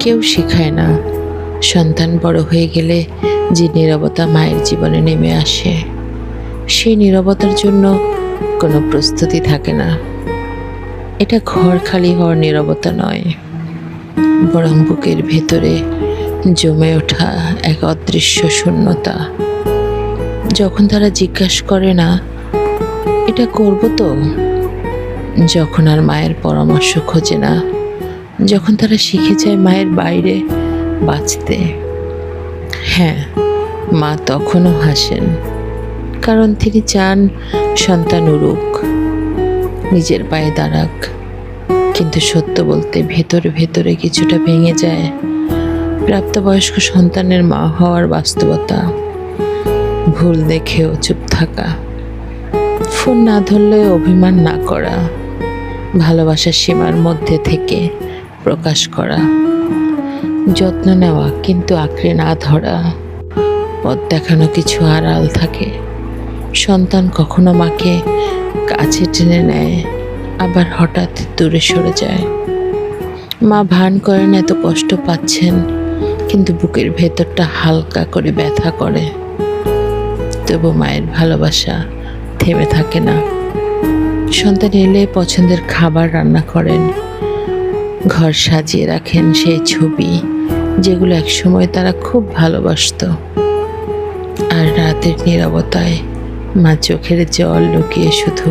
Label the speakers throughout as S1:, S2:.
S1: কেউ শেখায় না সন্তান বড় হয়ে গেলে যে নীরবতা মায়ের জীবনে নেমে আসে, সেই নীরবতার জন্য কোনো প্রস্তুতি থাকে না। এটা ঘর খালি হওয়ার নীরবতা নয়, বরং বুকের ভেতরে জমে ওঠা এক অদৃশ্য শূন্যতা। যখন তারা জিজ্ঞাসা করে না এটা করব তো, যখন আর মায়ের পরামর্শ খোঁজে না, যখন তারা শিখে যায় মায়ের বাইরে বাঁচতে, হ্যাঁ, মা তখনও হাসেন, কারণ তিনি চান সন্তান উড়ুক, নিজের পায়ে দাঁড়াক। কিন্তু সত্য বলতে ভেতরে ভেতরে কিছুটা ভেঙে যায় প্রাপ্তবয়স্ক সন্তানের মা হওয়ার বাস্তবতা। ভুল দেখেও চুপ থাকা, ফোন না ধরলেও অভিমান না করা, ভালোবাসার সীমার মধ্যে থেকে প্রকাশ করা, যত্ন নেওয়া কিন্তু আঁকড়ে না ধরা, পথ দেখানো কিছু আড়াল থাকে। সন্তান কখনো মাকে কাছে টেনে নেয়, আবার হঠাৎ দূরে সরে যায়। মা ভান করেন এত কষ্ট পাচ্ছেন, কিন্তু বুকের ভেতরটা হালকা করে ব্যথা করে। তবু মায়ের ভালোবাসা থেমে থাকে না। সন্তান এলে পছন্দের খাবার রান্না করেন, ঘর সাজিয়ে রাখেন সেই ছবি যেগুলো একসময় তারা খুব ভালোবাসত। আর রাতের নীরবতায় মা চোখের জল লুকিয়ে শুধু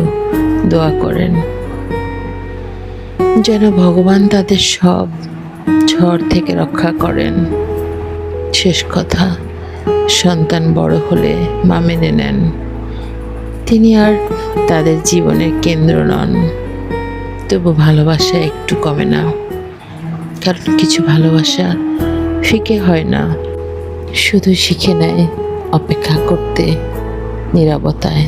S1: দোয়া করেন, যেন ভগবান তাদের সব ঝড় থেকে রক্ষা করেন। শেষ কথা, সন্তান বড় হলে মা মেনে নেন তিনি আর তাদের জীবনের কেন্দ্র নন। তবু ভালোবাসা একটু কমে না, কারণ কিছু ভালোবাসা ফিকে হয় না, শুধু শিখে নেয় অপেক্ষা করতে নীরবতায়।